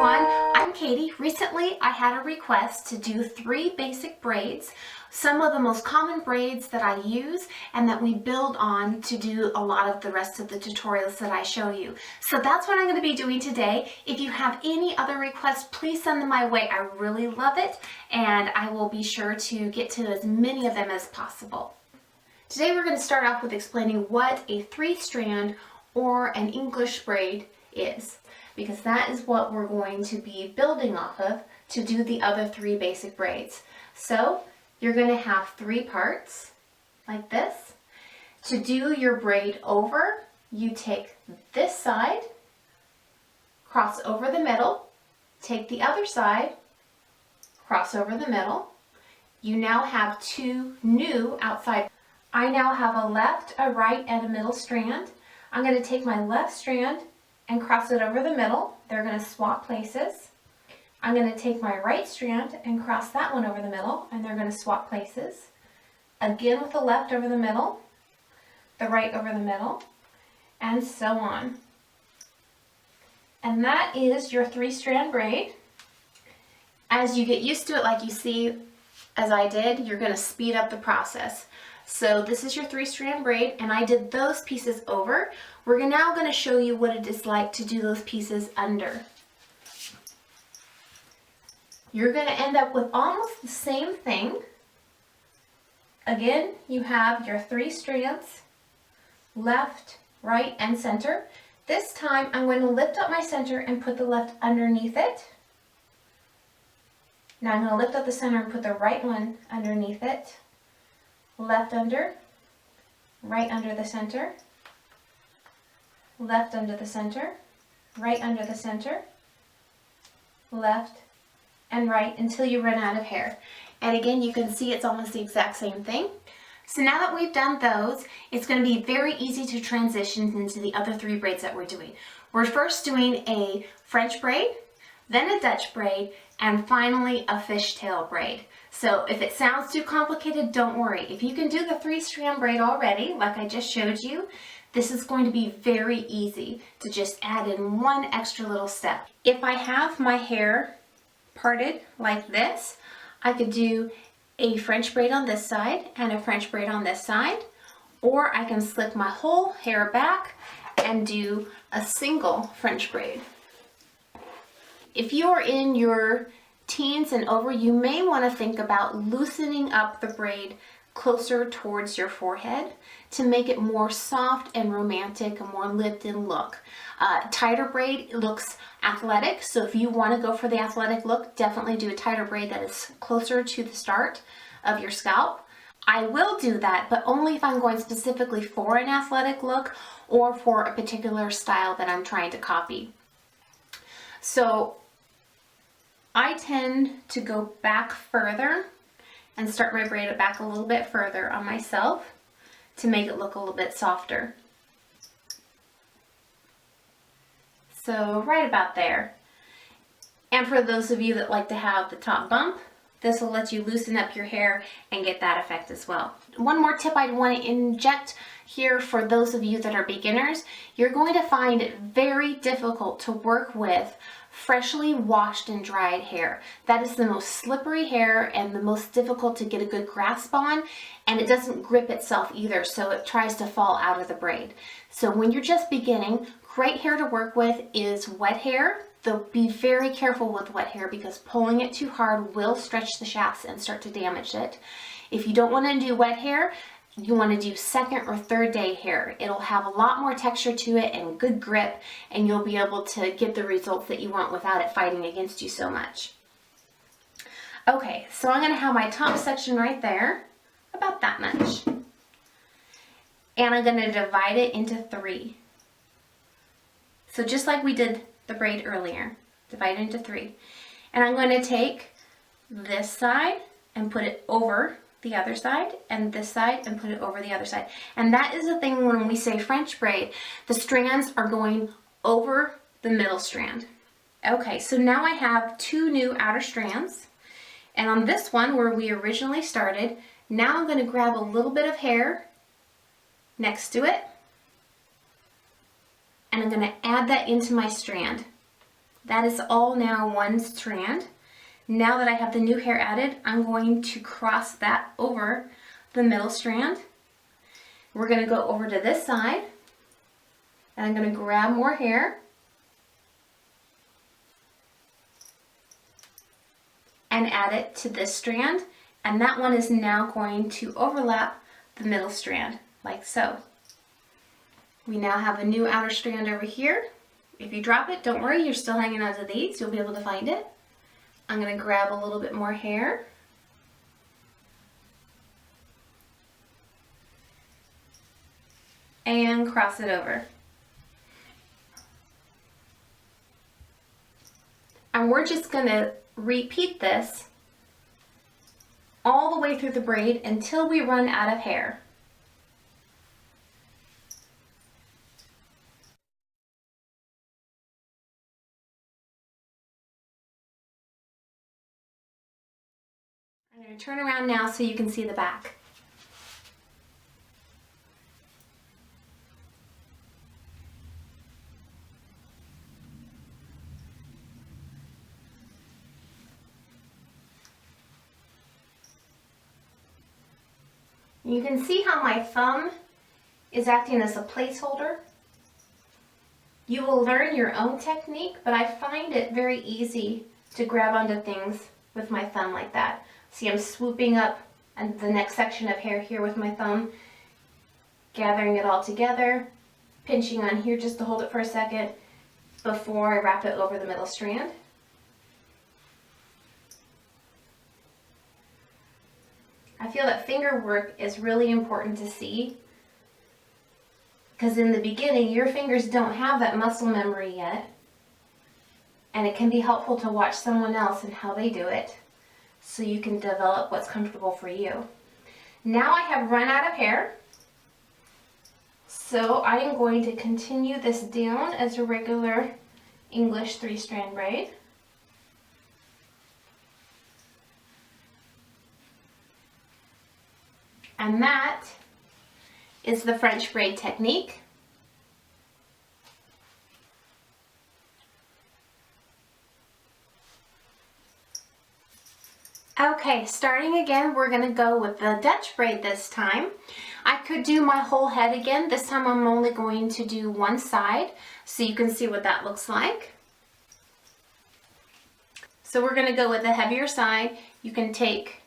everyone, I'm Katie. Recently I had a request to do 3 basic braids, some of the most common braids that I use and that we build on to do a lot of the rest of the tutorials that I show you. So that's what I'm going to be doing today. If you have any other requests, please send them my way. I really love it and I will be sure to get to as many of them as possible. Today we're going to start off with explaining what a 3-strand or an English braid is, because that is what we're going to be building off of to do the other 3 basic braids. So you're going to have 3 parts like this. To do your braid over, you take this side, cross over the middle, take the other side, cross over the middle. You now have 2 new outside. I now have a left, a right, and a middle strand. I'm going to take my left strand and cross it over the middle. They're going to swap places. I'm going to take my right strand and cross that one over the middle, and they're going to swap places. Again with the left over the middle, the right over the middle, and so on. And that is your 3-strand braid. As you get used to it, like you see as I did, you're going to speed up the process. So this is your 3-strand braid, and I did those pieces over. We're now going to show you what it is like to do those pieces under. You're going to end up with almost the same thing. Again, you have your 3 strands, left, right, and center. This time I'm going to lift up my center and put the left underneath it. Now I'm going to lift up the center and put the right one underneath it. Left under, right under the center, left under the center, right under the center, left and right until you run out of hair. And again, you can see it's almost the exact same thing. So now that we've done those, it's going to be very easy to transition into the other 3 braids that we're doing. We're first doing a French braid, then a Dutch braid, and finally a fishtail braid. So if it sounds too complicated, don't worry. If you can do the 3-strand braid already, like I just showed you, this is going to be very easy to just add in one extra little step. If I have my hair parted like this, I could do a French braid on this side and a French braid on this side, or I can slick my whole hair back and do a single French braid. If you're in your teens and over, you may want to think about loosening up the braid closer towards your forehead to make it more soft and romantic, a more lived-in look. Tighter braid looks athletic, so if you want to go for the athletic look, definitely do a tighter braid that is closer to the start of your scalp. I will do that, but only if I'm going specifically for an athletic look or for a particular style that I'm trying to copy. So I tend to go back further and start my braid back a little bit further on myself to make it look a little bit softer. So right about there. And for those of you that like to have the top bump, this will let you loosen up your hair and get that effect as well. One more tip I'd want to inject here for those of you that are beginners, you're going to find it very difficult to work with freshly washed and dried hair. That is the most slippery hair and the most difficult to get a good grasp on, and it doesn't grip itself either, so it tries to fall out of the braid. So when you're just beginning, great hair to work with is wet hair. Though be very careful with wet hair because pulling it too hard will stretch the shafts and start to damage it. If you don't want to do wet hair, you want to do 2nd or 3rd day hair. It'll have a lot more texture to it and good grip, and you'll be able to get the results that you want without it fighting against you so much. Okay, so I'm going to have my top section right there, about that much. And I'm going to divide it into 3. So just like we did the braid earlier, divide it into 3. And I'm going to take this side and put it over the other side, and this side and put it over the other side. And that is the thing when we say French braid, the strands are going over the middle strand. Okay, so now I have 2 new outer strands, and on this one where we originally started, now I'm going to grab a little bit of hair next to it, and I'm going to add that into my strand. That is all now one strand. Now that I have the new hair added, I'm going to cross that over the middle strand. We're going to go over to this side, and I'm going to grab more hair and add it to this strand, and that one is now going to overlap the middle strand, like so. We now have a new outer strand over here. If you drop it, don't worry, you're still hanging onto these. You'll be able to find it. I'm going to grab a little bit more hair. And cross it over. And we're just going to repeat this all the way through the braid until we run out of hair. I'm going to turn around now so you can see the back. You can see how my thumb is acting as a placeholder. You will learn your own technique, but I find it very easy to grab onto things with my thumb like that. See, I'm swooping up and the next section of hair here with my thumb, gathering it all together, pinching on here just to hold it for a second before I wrap it over the middle strand. I feel that finger work is really important to see, because in the beginning your fingers don't have that muscle memory yet, and it can be helpful to watch someone else and how they do it so you can develop what's comfortable for you. Now I have run out of hair, so I am going to continue this down as a regular English 3-strand braid. And that is the French braid technique. Okay, starting again, we're going to go with the Dutch braid this time. I could do my whole head again. This time I'm only going to do one side so you can see what that looks like. So we're going to go with the heavier side. You can take,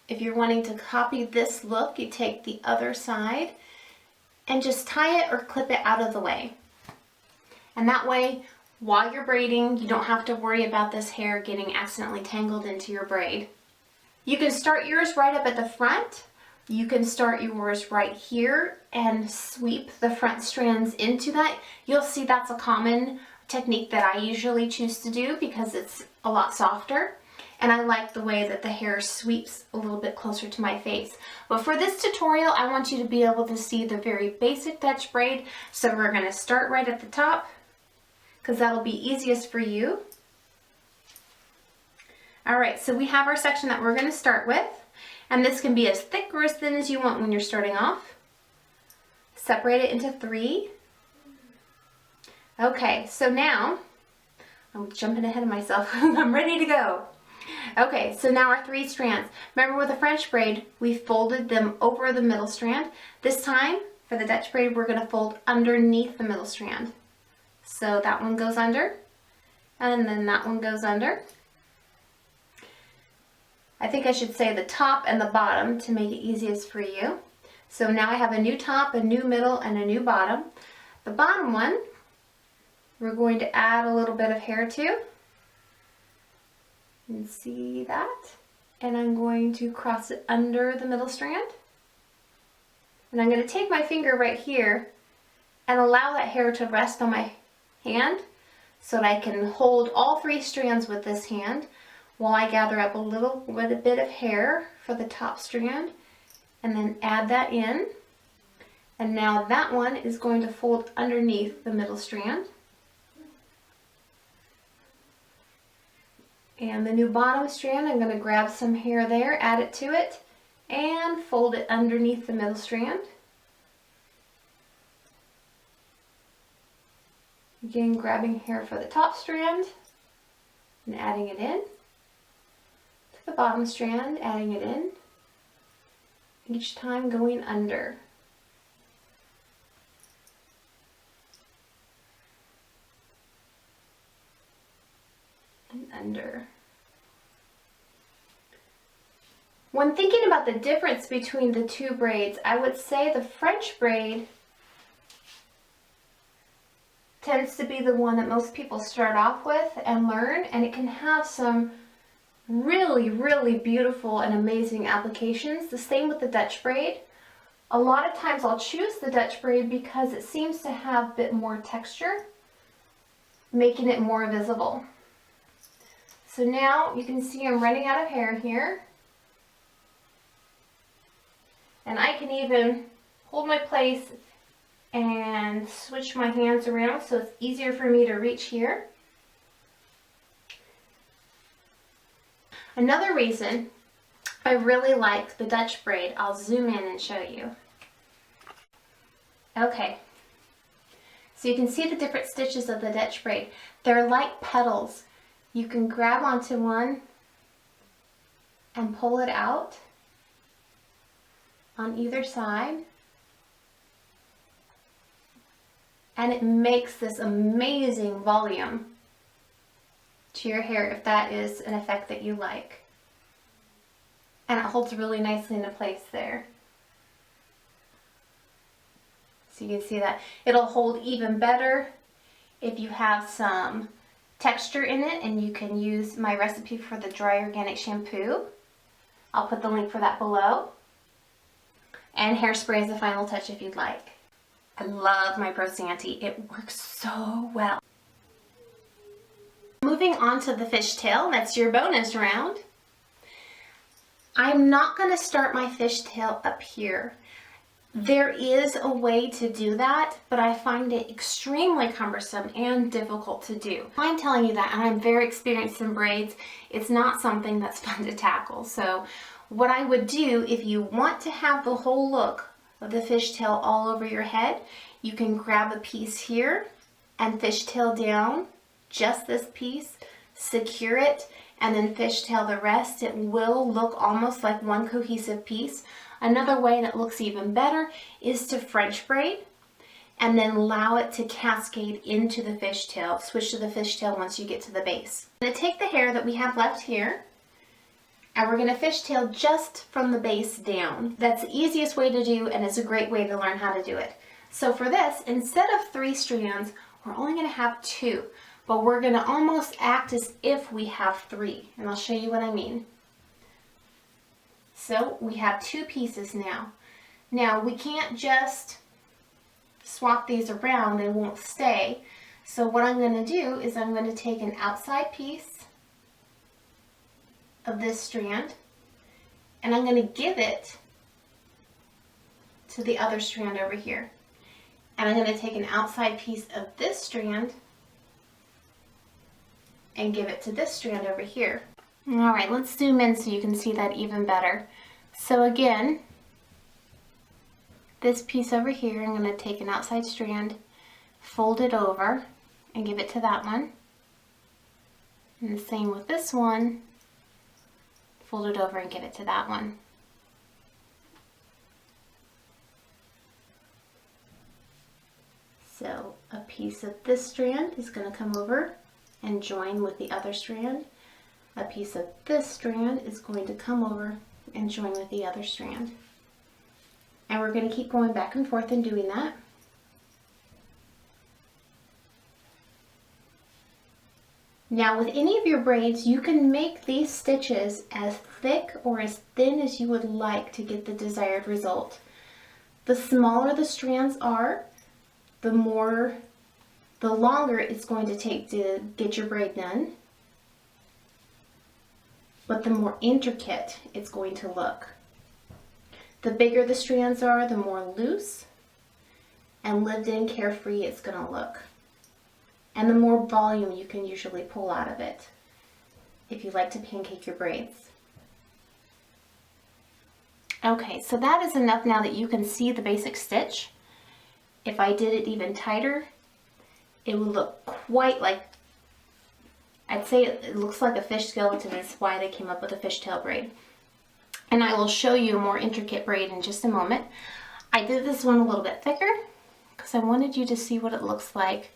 if you're wanting to copy this look, you take the other side and just tie it or clip it out of the way. And that way, while you're braiding, you don't have to worry about this hair getting accidentally tangled into your braid. You can start yours right up at the front. You can start yours right here and sweep the front strands into that. You'll see that's a common technique that I usually choose to do because it's a lot softer. And I like the way that the hair sweeps a little bit closer to my face. But for this tutorial, I want you to be able to see the very basic Dutch braid. So we're going to start right at the top, because that'll be easiest for you. All right, so we have our section that we're going to start with, and this can be as thick or as thin as you want when you're starting off. Separate it into 3. Okay, so now, I'm jumping ahead of myself. I'm ready to go. Okay, so now our 3 strands. Remember with the French braid, we folded them over the middle strand. This time, for the Dutch braid, we're going to fold underneath the middle strand. So that one goes under, and then that one goes under. I think I should say the top and the bottom to make it easiest for you. So now I have a new top, a new middle, and a new bottom. The bottom one, we're going to add a little bit of hair to. And see that? And I'm going to cross it under the middle strand. And I'm going to take my finger right here and allow that hair to rest on my hand so that I can hold all 3 strands with this hand while I gather up a little bit of hair for the top strand and then add that in. And now that one is going to fold underneath the middle strand. And the new bottom strand, I'm going to grab some hair there, add it to it, and fold it underneath the middle strand. Again, grabbing hair for the top strand and adding it in. To the bottom strand, adding it in. Each time going under. And under. When thinking about the difference between the two braids, I would say the French braid tends to be the one that most people start off with and learn, and it can have some really, really beautiful and amazing applications. The same with the Dutch braid. A lot of times I'll choose the Dutch braid because it seems to have a bit more texture, making it more visible. So now you can see I'm running out of hair here. And I can even hold my place and switch my hands around so it's easier for me to reach here. Another reason I really like the Dutch braid, I'll zoom in and show you. Okay, so you can see the different stitches of the Dutch braid. They're like petals. You can grab onto one and pull it out on either side. And it makes this amazing volume to your hair if that is an effect that you like. And it holds really nicely into place there. So you can see that. It'll hold even better if you have some texture in it, and you can use my recipe for the dry organic shampoo. I'll put the link for that below. And hairspray as a final touch if you'd like. I love my Pro Santy. It works so well. Moving on to the fishtail, that's your bonus round. I'm not going to start my fishtail up here. There is a way to do that, but I find it extremely cumbersome and difficult to do. I'm telling you that, and I'm very experienced in braids. It's not something that's fun to tackle. So what I would do, if you want to have the whole look of the fishtail all over your head, you can grab a piece here and fishtail down just this piece, secure it, and then fishtail the rest. It will look almost like one cohesive piece. Another way that looks even better is to French braid and then allow it to cascade into the fishtail. Switch to the fishtail once you get to the base. I'm going to take the hair that we have left here, and we're going to fishtail just from the base down. That's the easiest way to do, and it's a great way to learn how to do it. So for this, instead of 3 strands, we're only going to have 2, but we're going to almost act as if we have 3, and I'll show you what I mean. So we have 2 pieces now. Now we can't just swap these around, they won't stay. So what I'm going to do is I'm going to take an outside piece of this strand, and I'm going to give it to the other strand over here. And I'm going to take an outside piece of this strand and give it to this strand over here. Alright, let's zoom in so you can see that even better. So again, this piece over here, I'm going to take an outside strand, fold it over, and give it to that one. And the same with this one, fold it over and give it to that one. So a piece of this strand is going to come over and join with the other strand. A piece of this strand is going to come over and join with the other strand. And we're going to keep going back and forth and doing that. Now with any of your braids, you can make these stitches as thick or as thin as you would like to get the desired result. The smaller the strands are, the longer it's going to take to get your braid done, but the more intricate it's going to look. The bigger the strands are, the more loose and lived in, carefree it's going to look. And the more volume you can usually pull out of it if you like to pancake your braids. Okay, so that is enough now that you can see the basic stitch. If I did it even tighter, it would look quite like, I'd say it looks like a fish skeleton. That's why they came up with a fishtail braid. And I will show you a more intricate braid in just a moment. I did this one a little bit thicker because I wanted you to see what it looks like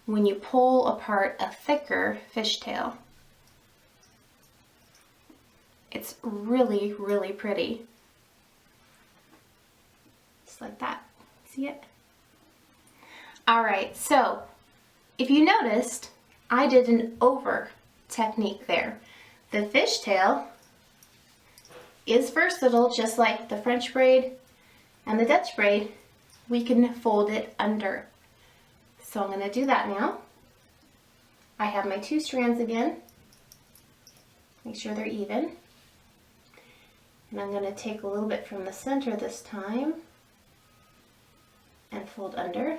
when you pull apart a thicker fishtail. It's really, really pretty. Just like that. See it? All right, so if you noticed, I did an over technique there. The fishtail is versatile, just like the French braid and the Dutch braid. We can fold it under. So I'm going to do that now. I have my 2 strands again. Make sure they're even. And I'm going to take a little bit from the center this time and fold under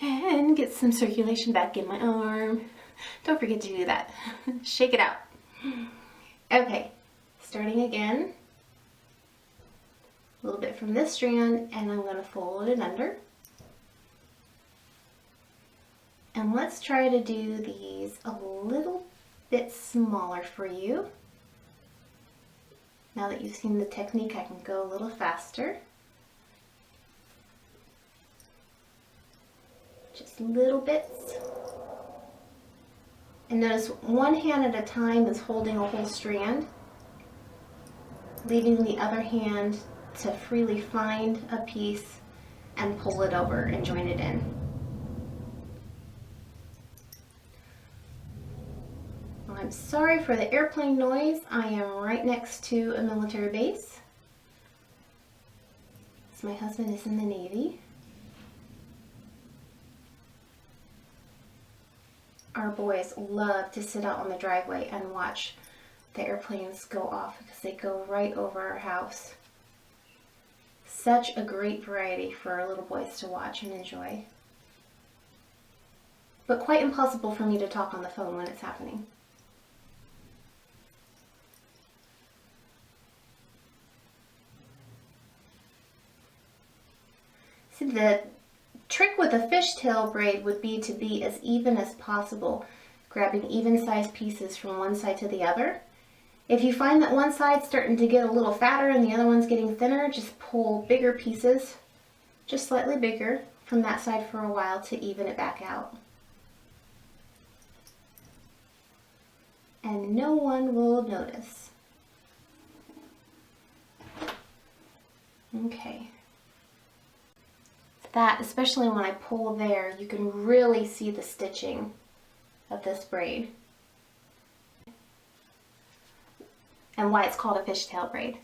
and get some circulation back in my arm. Don't forget to do that. Shake it out. Okay, starting again. A little bit from this strand, and I'm going to fold it under. And let's try to do these a little bit smaller for you. Now that you've seen the technique, I can go a little faster. Just little bits. And notice one hand at a time is holding a whole strand, leaving the other hand to freely find a piece and pull it over and join it in. I'm sorry for the airplane noise. I am right next to a military base. So my husband is in the Navy. Our boys love to sit out on the driveway and watch the airplanes go off because they go right over our house. Such a great variety for our little boys to watch and enjoy. But quite impossible for me to talk on the phone when it's happening. See, the trick with a fishtail braid would be to be as even as possible, grabbing even sized pieces from one side to the other. If you find that one side's starting to get a little fatter and the other one's getting thinner, just pull bigger pieces, just slightly bigger, from that side for a while to even it back out. And no one will notice. Okay. That, especially when I pull there, you can really see the stitching of this braid. And why it's called a fishtail braid.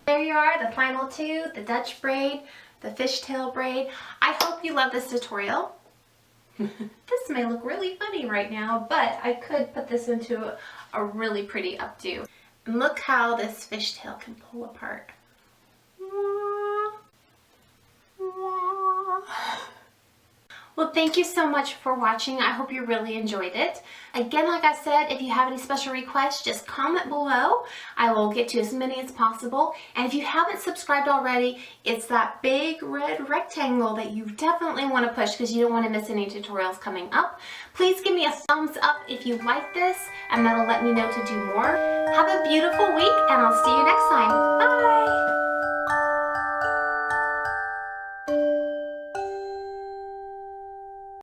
There you are, the final 2, the Dutch braid, the fishtail braid. I hope you love this tutorial. This may look really funny right now, but I could put this into a really pretty updo. And look how this fishtail can pull apart. Well, thank you so much for watching. I hope you really enjoyed it. Again, like I said, if you have any special requests, just comment below. I will get to as many as possible. And if you haven't subscribed already, it's that big red rectangle that you definitely want to push because you don't want to miss any tutorials coming up. Please give me a thumbs up if you like this, and that'll let me know to do more. Have a beautiful week, and I'll see you next time. Bye!